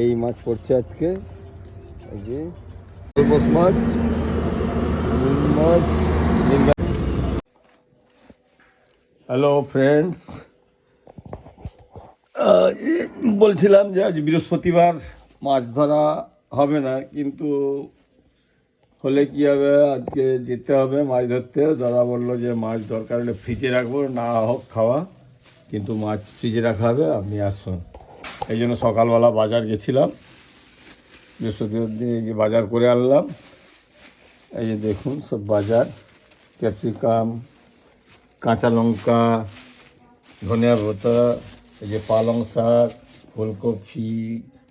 এই মাছ পড়ছে আজকে, এই যে খরগোশ মাছ, রুই মাছ। হ্যালো ফ্রেন্ডস, বলছিলাম যে আজ বৃহস্পতিবার মাছ ধরা হবে না, কিন্তু হলে কি হবে, আজকে যেতে হবে মাছ ধরতে। দাদা বললো যে মাছ দরকার হলে ফ্রিজে রাখবো, না হোক খাওয়া, কিন্তু মাছ ফ্রিজে রাখা হবে, আপনি আসুন। এই জন্য সকালবেলা বাজার গেছিলাম, বৃহস্পতিবার দিন এই যে বাজার করে আনলাম। এই যে দেখুন সব বাজার, ক্যাপসিকাম, কাঁচা লঙ্কা, ধনিয়া পাতা, এই যে পালং শাক, ফুলকপি,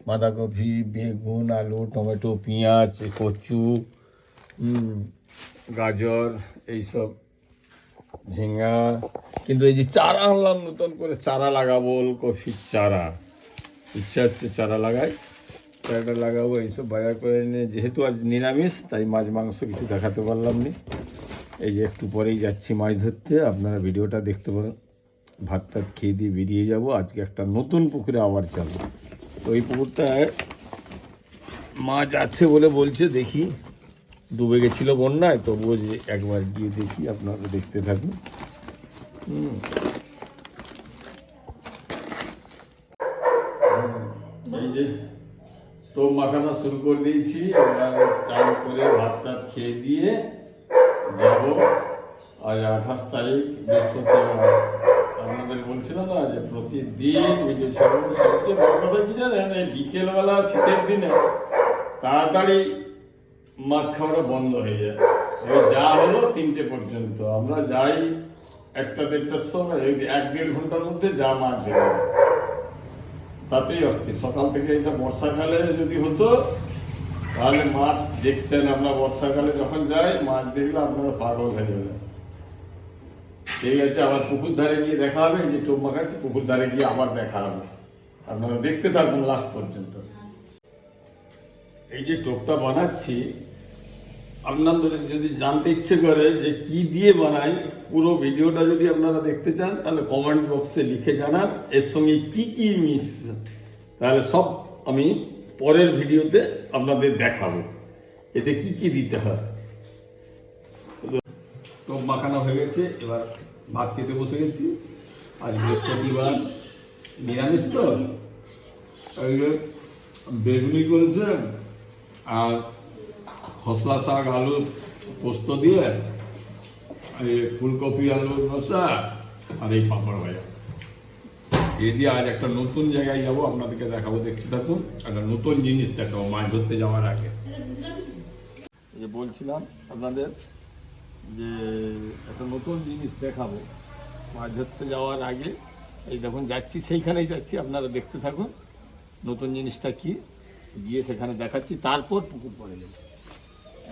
বাঁধাকপি, বেগুন, আলু, টমেটো, পেঁয়াজ, কচু, গাজর, এইসব, ঝিঙ্গা। কিন্তু এই যে চারা আনলাম, নতুন করে চারা লাগাবো, ওলকপির চারা, ইচ্ছা হচ্ছে চারা লাগাই, চারাটা লাগাবো। এইসব বাজার করে নিয়ে, যেহেতু আজ নিরামিষ তাই মাছ মাংস কিছু দেখাতে পারলাম না। এই যে একটু পরেই যাচ্ছি মাছ ধরতে, আপনারা ভিডিওটা দেখতে পারেন। ভাত টাত খেয়ে দিয়ে বেরিয়ে যাব। আজকে একটা নতুন পুকুরে আবার যাবো। তো এই পুকুরটায় মাছ আছে বলে বলছে, দেখি। ডুবে গেছিলো বন্যায়, তবুও যে একবার গিয়ে দেখি, আপনারা দেখতে থাকুন। এই যে স্টোভ মাখানো শুরু করে দিয়েছি, এবার চান করে ভাত টাত খেয়ে দিয়ে যাব। আজ 28 তারিখ, বৃহস্পতিবার। আপনাদের বলছিলাম না যে প্রতিদিন ভিডিও ছাড়ব। সবচেয়ে বড় কথা কি জানেন, এই বিকেলবেলা শীতের দিনে তাড়াতাড়ি মাছ খাওয়াটা বন্ধ হয়ে যায়। ওই যা হলো 3টে পর্যন্ত, আমরা যাই 1টা-1:30টার সময়, 1-1.5 ঘন্টার মধ্যে যা মাছ ধরে যায়, তাতেই অস্থির। সকাল থেকে, এটা বর্ষাকালে যদি হতো তাহলে মাছ দেখতেন আমরা। বর্ষাকালে যখন যাই, মাছ দেখলে আপনারা পাগল হয়ে যাবেন। ঠিক আছে, আবার পুকুর ধারে গিয়ে দেখা হবে। এই যে টোপ মাখাচ্ছি, পুকুর ধারে গিয়ে আবার দেখা হবে। আপনারা দেখতে থাকুন লাস্ট পর্যন্ত। এই যে টোপটা বানাচ্ছি, আপনাদের যদি জানতে ইচ্ছে করে যে কি দিয়ে বানাই, পুরো ভিডিওটা যদি আপনারা দেখতে চান, তাহলে কমেন্ট বক্সে লিখে জানান এর সঙ্গে কি কি মিশছে, তাহলে সব আমি পরের ভিডিওতে আপনাদের দেখাবো এতে কি কি দিতে হয়। টোপ মাখানো হয়ে গেছে, এবার ভাত খেতে বসে গেছি। আজ বৃহস্পতিবার, নিরামিষ তো, বেগুনি করেছে আর খসলা শাক, আলু পোস্ত দিয়ে, এই ফুলকপি আলুর রসা, আর এই পাঁপড় ভাজা। এই দিয়ে আজ একটা নতুন জায়গায় যাবো, আপনাদেরকে দেখাবো, দেখতে থাকুন। একটা নতুন জিনিস দেখাবো মাছ ধরতে যাওয়ার আগে। এই যে বলছিলাম আপনাদের যে একটা নতুন জিনিস দেখাবো মাছ ধরতে যাওয়ার আগে। এই দেখুন যাচ্ছি, সেইখানেই যাচ্ছি, আপনারা দেখতে থাকুন। নতুন জিনিসটা কি, গিয়ে সেখানে দেখাচ্ছি, তারপর পুকুর পড়ে যাবে।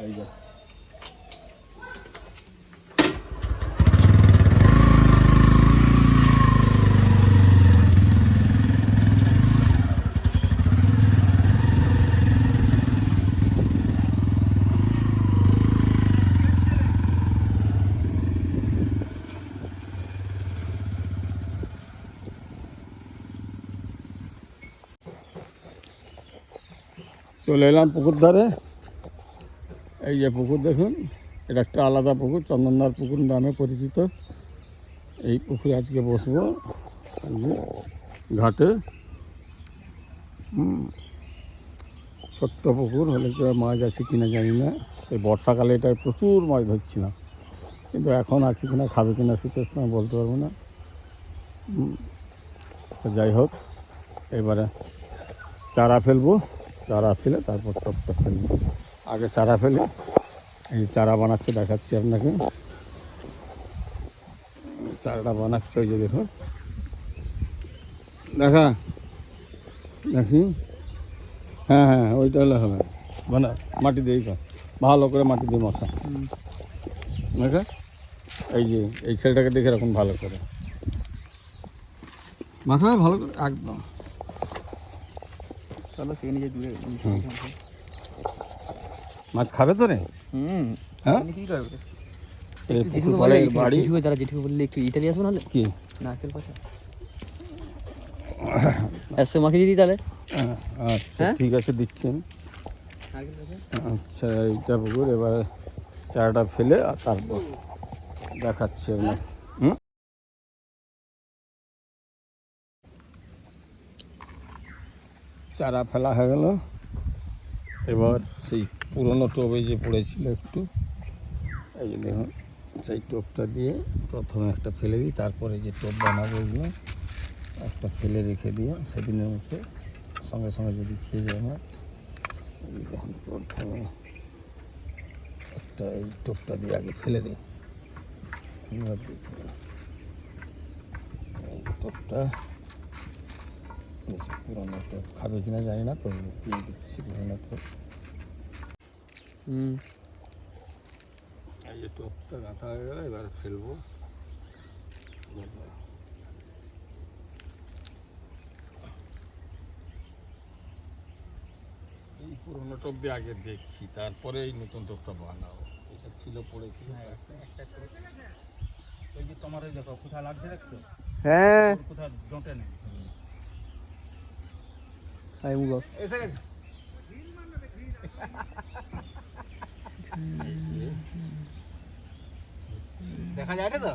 এই যাচ্ছি। চলে এলাম পুকুর ধারে। এই যে পুকুর দেখুন, এটা একটা আলাদা পুকুর, চন্দনদার পুকুর নামে পরিচিত। এই পুকুরে আজকে বসবো, ঘাটে। ছোট্ট পুকুর হলে কি মাছ আছে কিনা জানি না। এই বর্ষাকালে এটায় প্রচুর মাছ ধরছিলাম, কিন্তু এখন আছে কিনা, খাবে কিনা শীতের সময় বলতে পারবো না। যাই হোক, এবারে চারা ফেলবো, চারা ফেলে তারপর টপটা ফেলবো। আগে চারা ফেলে, এই চারা বানাচ্ছে দেখাচ্ছি আপনাকে। চারাটা বানাচ্ছে, ওই যে দেখুন, দেখা দেখি। হ্যাঁ হ্যাঁ, ওইটা হলে হবে। বানা মাটি দিয়ে ভালো করে, মাটি দিয়ে মাখা দেখা। এই যে এই ছেলেটাকে দেখে রাখুন ভালো করে, মাথা ভালো করে একদম। মাছ খাবে তো রে? হ্যাঁ, বাড়ি যারা জেঠু বললে একটু ইটালি আসবো, নাহলে কি নারকেল পাতা এসে মাখিয়ে দিই তাহলে। আচ্ছা হ্যাঁ? ঠিক আছে দিচ্ছেন। আচ্ছা এইটা পুকুর, এবার চারাটা ফেলে আর তারপর দেখাচ্ছি আপনার। চারা ফেলা হয়ে গেল, এবার সেই পুরনো টবে যে পড়েছিল একটু, এই যে দেখুন সেই টোপটা দিয়ে প্রথমে একটা ফেলে দিই, তারপরে যে টোপ বানাবো এগুলো একটা ফেলে রেখে দিয়ে সেদিনের মধ্যে সঙ্গে সঙ্গে যদি খেয়ে যায় মাছ। এই দেখুন প্রথমে একটা এই টোপটা দিয়ে আগে ফেলে দিই, এই টোপটা বেশ পুরোনো টোপ, খাবে কিনা জানি না, তো দিয়ে দিচ্ছি পুরোনো টোপ। এই যে টোপটা গাঁথা হয়ে গেল, এবার ফেলবো। এই পুরোনো টোপ দিয়ে আগে দেখছি, তারপরে এই নতুন টোপটা বানাবো। এটা ছিল পড়েছিল ওই যে তোমার, ওই দেখো কোথায় লাগছে দেখছো? হ্যাঁ কোথায় জোটে নেই। এসে গেছে। দেখা যায় তো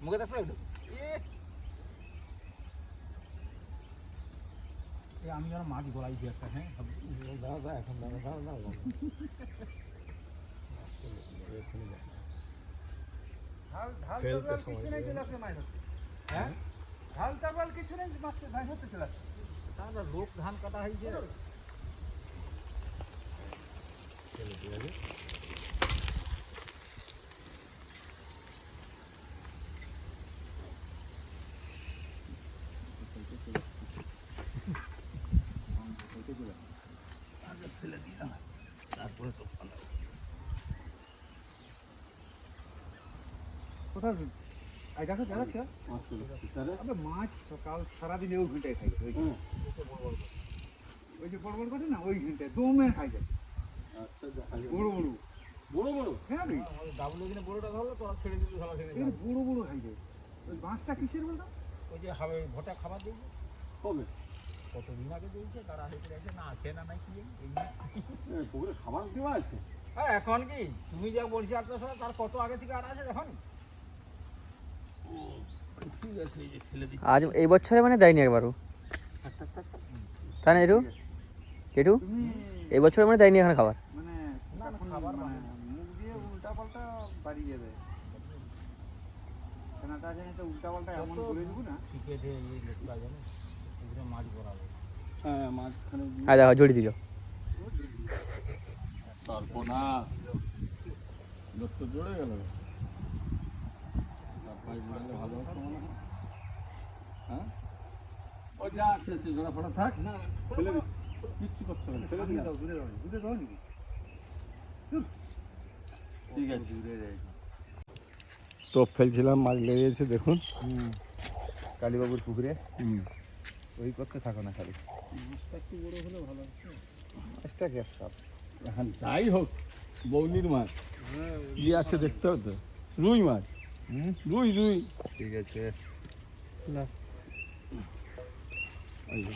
মুখে দেখছো একটু? আমি যেন মাছ গলাইছি একটা। হ্যাঁ দাদা এখন দাদা দাদা লোক ধান কাটা হয়েছে। ফেলে দিলাম, তারপরে তো কোথায় দেখো দেখাচ্ছে মাছ সকাল সারাদিন ওই ঘন্টায় খাই যায়, ওই যে বড় বড় করে না ওই ঘন্টায় দমে খাই যায়। বড় বড় বড় বড়, হ্যাঁ রে ডাবল ওজনে বড়টা ধরলো তো ছেড়ে দিল ঝালা ছেড়ে এর বড় বড় খাই যায়। ওই মাছটা কিসের বলতো? ওই যে হবে ভোটা খাবার দিয়েছে কবে কতদিন আগে দিয়েছে, তারা হেঁটে গেছে না খেয়ে না নাই কি পুকুরে খাবার দেওয়া আছে। হ্যাঁ এখন কি তুমি যা বলছি আপনার সাথে তার কত আগে থেকে আর আছে এখন। ঠিক আছে, এই যে ফেলে দিচ্ছি। আজ এই বছরে মানে দেয়নি একবারও, তাই না এটু এটু তুমি এই বছরে মানে দেয়নি এখানে খাবার। মানে না, তখন খাবার মানে মুখ দিয়ে উল্টা পাল্টা বাড়িয়ে যাবে। কেনাটা আছে না উল্টা পাল্টা এমন করে দেবো না। ক্রিকেটে এই লোকটা জানো ওগুলো মাছ বরাবর। হ্যাঁ মাঝখানে হ্যাঁ দেখো জড়ি দিল। সর্বনাশ, লোক তো জড়ে গেল। পাই জড়ালে ভালো হতো মনে হয়। হ্যাঁ ও যা আছে সে জোড়া ফোড়া থাক না, ফেলে দিচ্ছি, কিচ্ছু করতে হবে না, ফেলে সামনে দিলাম। দাও, দূরে দাও, দূরে দাও নাকি? ঠিক আছে, দূরে যায়। টোপ ফেলছিলাম, মাছ লেগেছে দেখুন। কালীবাবুর পুকুরে ওই করতে থাকো না খালি। মাছটা একটু বড় হলে ভালো হতো। মাছটা গ্যাস কাপ। এখন যাই হোক, বৌনির মাছ কি আছে দেখতে হবে তো। রুই মাছ, রুই রুই। ঠিক আছে না এই যে।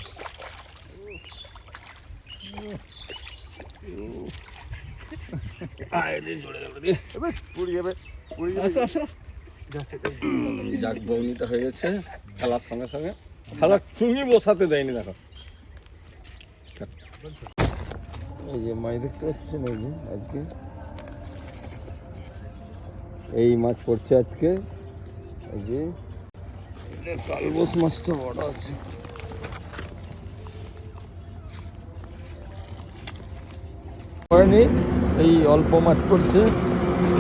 আয় রে, জড়ে গেল রে। এবার পুড়ে যাবে, পুড়ে যাবে। আসো আসো। যাক বৌনিটা হয়ে গেছে খেলার সঙ্গে সঙ্গে। খেলার চুঙি বসাতে দেয়নি দেখো। এই যে মাছ দেখতে পাচ্ছেন, এই যে আজকে এই মাছ পড়ছে আজকে। এই যে কালবোস মাছটা বড় আছে। পড়েনি, এই অল্প মাছ পড়ছে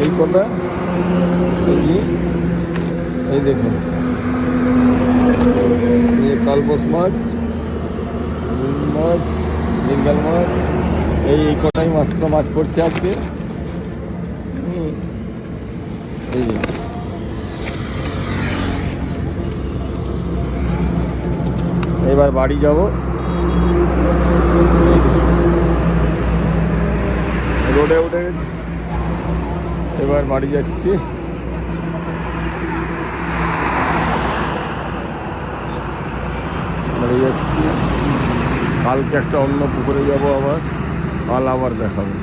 এই কটা। এই যে এই দেখুন, এই কালবোস মাছ, রুই মাছ, বেঙ্গল মাছ, এই কটাই মাত্র মাছ পড়ছে আজকে। এই যে এবার বাড়ি যাব, রোডে উঠে গেছি, এবার বাড়ি যাচ্ছি। কালকে একটা অন্য পুকুরে যাব আবার, কাল আবার দেখাবো।